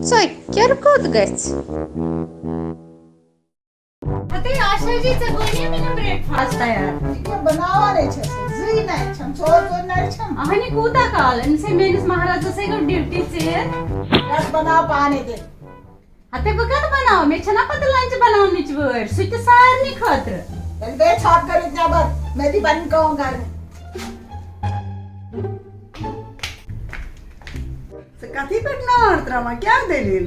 चक्कर कोत गछ अते आशा जी से बने में ब्रेकफास्ट तयार ये बनावा रे छे जी नै छम छोर तो नै छम अहनी कूता काल इनसे मेनिस महाराज से गो ड्यूटी से रस बना पानी दे अते बगत बनाओ मैं छना पत लंच बनावनी चवर सुत सारनी खतर दे छाप कर जबर मैं भी बन कहूं घर से कथी पे ना अर्त्रमा क्या दलील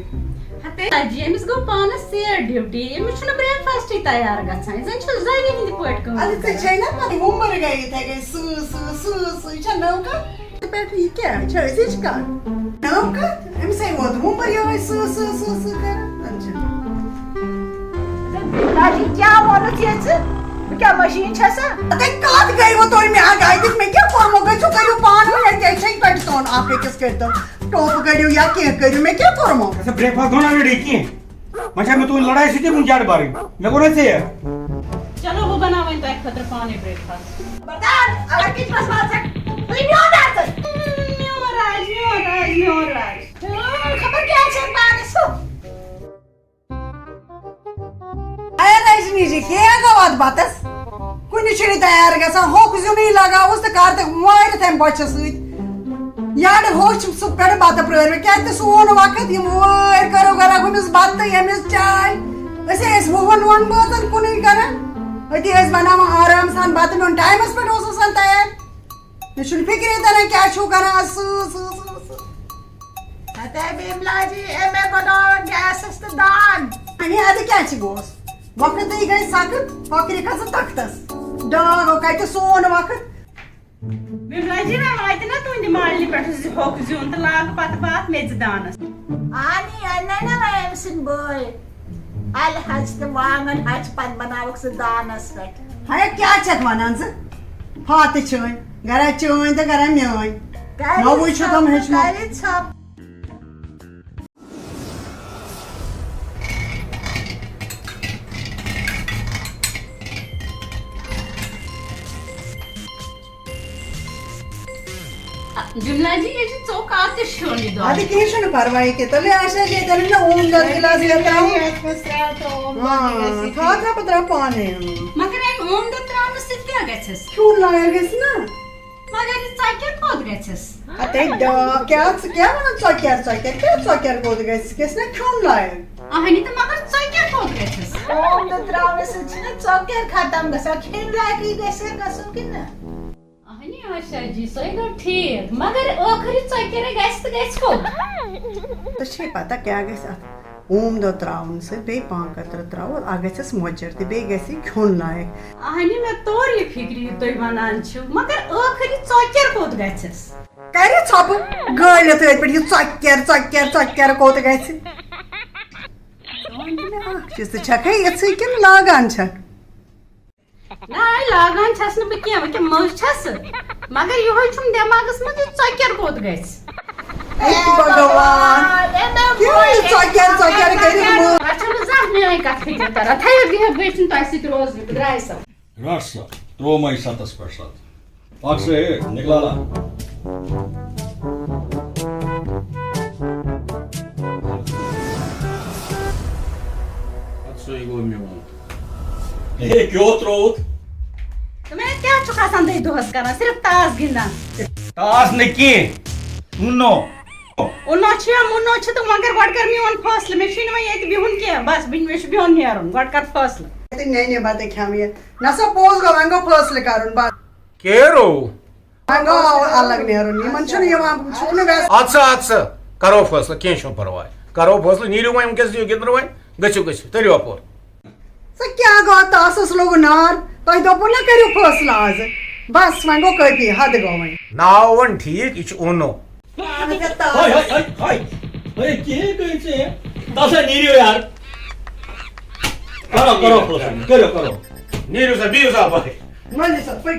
अते जी एमस गो पान से ड्यूटी एमस छना ब्रेकफास्ट तैयार गछाय जन छ जाई हिंदी पोट को अरे ते छैन पनि मुंबर गई थे गई सु सु सु सु छ नौका पे ये क्या छ इस का नौका एम से वो मुंबर यो सु सु सु सु कर राजी क्या बोलो छे क्या मशीन छे सा अते काट गई वो तो मैं आ गई थी मैं क्या करमो गई छु करू पान में ये छै कट तो आप किस करतो टॉप करियो या के करियो मैं क्या करमो ऐसे ब्रेकफास्ट होना रेडी की मचा में तू लड़ाई सीधी मुंजाड़ बारी मैं कोने से है चलो वो बनावे तो एक खतर पानी ब्रेकफास्ट बता अगर किस पास बात है कोई नहीं होता है न्योराज खबर क्या है पानी सो आया रजनी जी क्या गवात बातस कुनी छिड़ी तैयार गसा हो कुछ नहीं लगा उस कार तक मोर थे बच्चे सुई यार होश सुप कर बात प्रवर में क्या ते सोन वक्त ये मोर करो गरा गुमिस बात तो ये मिस चाय ऐसे इस वन बात कुनी करे अति इस बनावा आराम सान बात में टाइम इस पे दोस्त सन तैयार ये शुन फिक्र है तना क्या छू करा सु सु सु अते बिमला जी एमे बनो गैस इस दान आणि आदि क्या छी गोस वक्त ते गई साकत पकरी कस तख्तस डागो काय ते सोन वक्त बिमला जी मैं वाइट ना तू इन मालनी पट होक जोन त लाग पत बात मेज दानस आनी अन्ना मैं सिन बॉय अल हज ते वांगन हज पन बनावक से दानस पेट हाय क्या चक वनान से फात छोय गरा चोय त गरा म्योय नो वो छ तुम हेच नो जुमला जी ये चौक आते शोनी दो आदि केशन परवाई के तले आशा जे तले ना ओम द गिलास लेता हूं हां था पत्रा पाने मगर एक ओम द त्राम से क्या गछस क्यों लायर गस ना मगर चाके कोद गछस अते द क्या मन चक्कर कोद गस किसने क्यों लायर अहनी तो मगर चाके कोद गछस ओम द त्रावे से छिन चौकेर खत्म गसा खेल लागी गसे कसु किन अहनी आशा जी सही तो ठीक मगर आखरी चाके गस को तो छे पता क्या गस ओम द त्रावन से बे पांकत्र त्राव आगसस मोजर ते बे गसी क्यों लायर अहनी मैं तोर ये फिक्री तो वनान छु मगर आखरी चाके कोद गछस करे छप गळ ते पे चक्कर कोद गस जिस छकै यत्स किन लागान छ नाय लागान छस न बकिया बके मज छस मगर यो छुम दिमागस में चक्कर कोद गस भगवान क्यों चक्कर करी मो अच्छा मजाक नहीं आई का फिक्र तरह था ये बेचन तो ऐसे रोज ड्राई सब रस त्रो मै सातस प्रसाद अक्से निकलाला अक्से गो म्यो ए क्यों त्रोत तो मैं क्या चुका संदे दोहस करना सिर्फ तास गिनना तास ने की उन्नो उन्नो छ मुन्नो छ तो मगर गड कर मियोन फसल में छिन में ये बिहुन के बस बिन में बिहुन नेरन गड कर फसल ते नैने बाते खामिए न सपोज गो वंगो फसल करून बा केरो वंगो अलग नेरन नि मन छन यमा छुने बस अच्छा करो फैसला के छो परवाय करो फैसला नीलू में केस दियो गिंदर वय गछु तरियो पर से क्या गो तासस लोग नार तो दो पुना करियो फसला आज बस वंगो कभी हद गो वय नावन ठीक इच ओनो हाय के कहछे तासे नीरियो यार करो फैसला नीलू से बियो सा भाई मन सब पे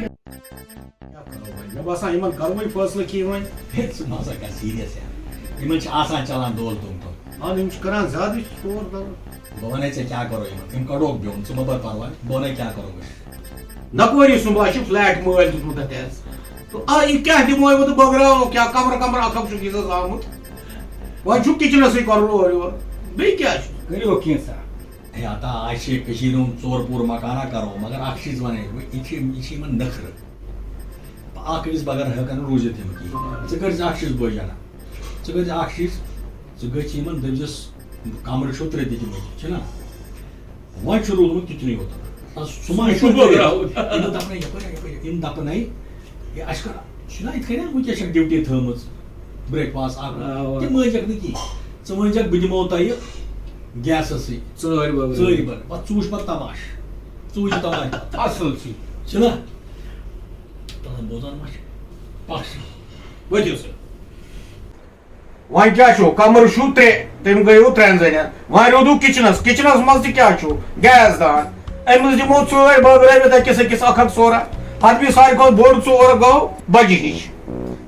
मैं बस इमन कर्मई फैसला की वय सुनासा का सीरियस है इमन आसान चलान दोल तुम तो हां निम करा ज्यादा छोड़ दो बोने से क्या करो इम कड़ोक बियोन सुबह पर परवाय बोने क्या करोगे नकवरी सुबह छु फ्लैट मोबाइल मुततेस तो आ ये क्या दिमोय वो तो बगराओ क्या कमरा कमरा खप चुकी तो सामत वह छु किचनस कर और बे क्या करियो कैसा है आता आशे कशीरों चोर पूर मकाना करो मगर अक्षिस बने इची मन नखर आखिस बगर हकन रोजे थे की चकर अक्षिस बोय जाना चकर अक्षिस चगची मन दजस कमर छोत्रे दी की छना वन शुरू में कितनी होता सुमा शुरू इन दपने इन दपने ये अशकर छना इथने वो क्या ड्यूटी थमस ब्रेकफास्ट आ ते मजक नकी समजक बिदमो तय गैस से चोरी बर पत चूश पत तमाश चूज तमाश असल छी छना तो बोझन माश पास वजह से वह क्या छु कमर छु त्रे तम गयो त्रेन जन वह रोदू किचनस मज क्या छु गैस दान अमस दिमो चोर बगरे में किस किस अखक सोरा हद भी सारी को बोर्ड चोर गो बजी हिश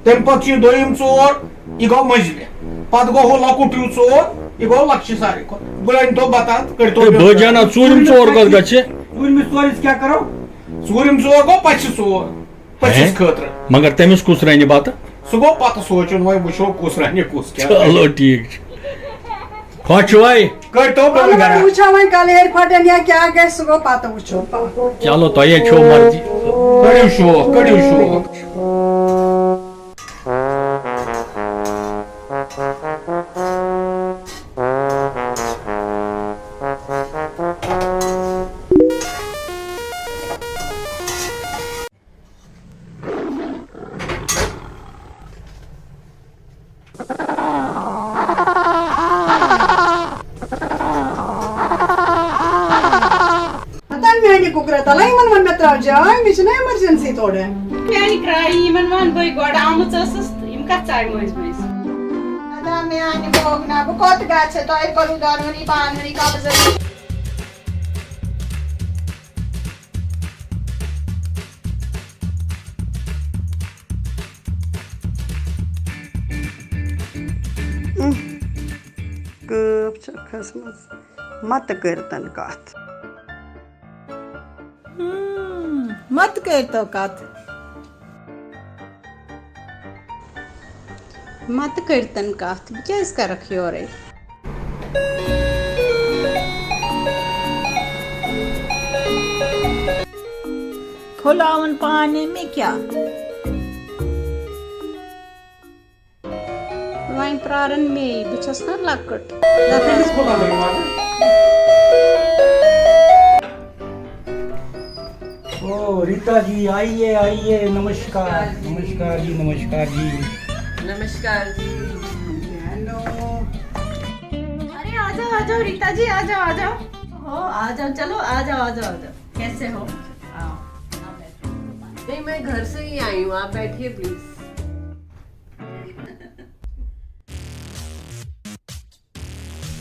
तम पत दोयम चोर ये गो मजले पत गो हो लकुट्यू चोर ये गो लक्ष्य सारी को गुलाइन तो बता कर तो बजाना चूरम चोर कस गछे चूरम चोर क्या करो चूरम चोर गो पछ चोर पछिस खतर मगर तमिस कुस रनि बात सो गो पत सोचन वह वुशो कुस रनि कुस क्या चलो ठीक खोच भाई कर तो बल गरा पूछा वही कलेर फटन या क्या गए सुगो पाता वुचो चलो तो ये छो मर्जी कड़ियो शो कुकर तलाई मन में त्राव जाय मिछ न इमरजेंसी तोड़े क्या क्राई मन वन बोय गोड आमच असस इम का चाय मोइस मोइस अदा मैं आने बोगना बहुत गाछ तो आई करू दानवरी बानवरी का बजर गप खसमस मत करतन कात मत कर तो कात मत करतन कात क्या इसका रखियो रे खुलावन पानी में क्या वाइन प्रारन में बिचस न लकट ओ रीता जी आइए आइए नमस्कार नमस्कार जी नमस्कार जी नमस्कार जी। हेलो अरे आ जाओ रीता जी आ जाओ हो आ जाओ चलो आ जाओ कैसे हो आओ नहीं मैं घर से ही आई हूँ, आप बैठिए प्लीज।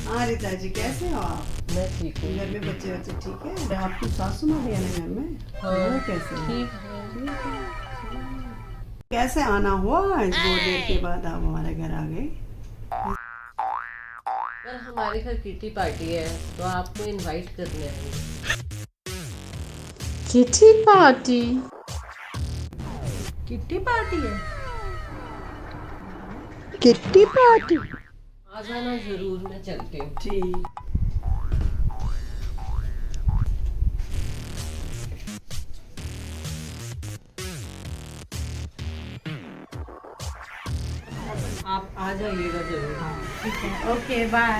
हाँ रीता जी कैसे हो आप? मैं ठीक हूँ। घर में बच्चे बच्चे ठीक है? आपकी सासू माँ भी है ना घर में? हाँ, कैसे है? ठीक है। कैसे आना हुआ इस बहुत देर के बाद आप हमारे घर आ गए? पर हमारे घर किटी पार्टी है तो आपको इनवाइट करने आई हूँ। किटी पार्टी किट्टी पार्टी है किट्टी पार्टी आ जाना जरूर, मैं चलती हूँ। ठीक। आप आ जाइएगा जरूर। ठीक है ओके बाय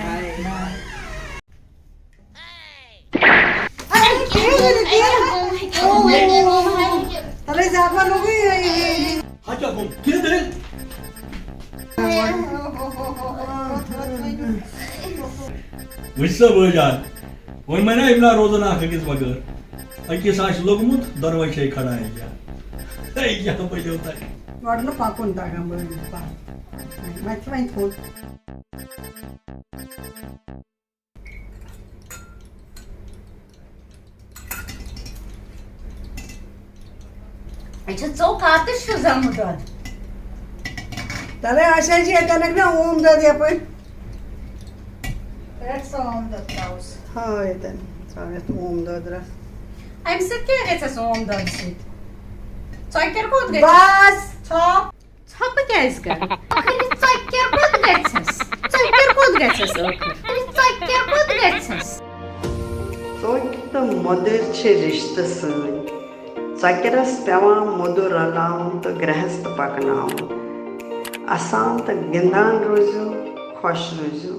अरे ज्यादा लोग अच्छा को किन दे विश्व बजान वन मैंने इमला रोजाना आखिस मगर अके साश लोगमुत दरवाजे खड़ा है क्या पहिले होता है वाटलं पाकून टाका माहिती माहिती फोन अच्छा चौक आतच जमतात त्याला आशाची येताना ना ओम दादी आपण That's on the house. हा येताना चालेल ओम Dadra I'm sick of it as on the seat. Chauker kot gets. Bas, top. Chop gets gan. Akhir chauker kot gets. कोत गछस ٲखर चक्कर कोत गछस चौक तो मधुर रिश्ते सन चकरस पेवान मधुर रलावन तो गृहस्थ पकनावन असान तो गिंदान रोजू खुश रोजू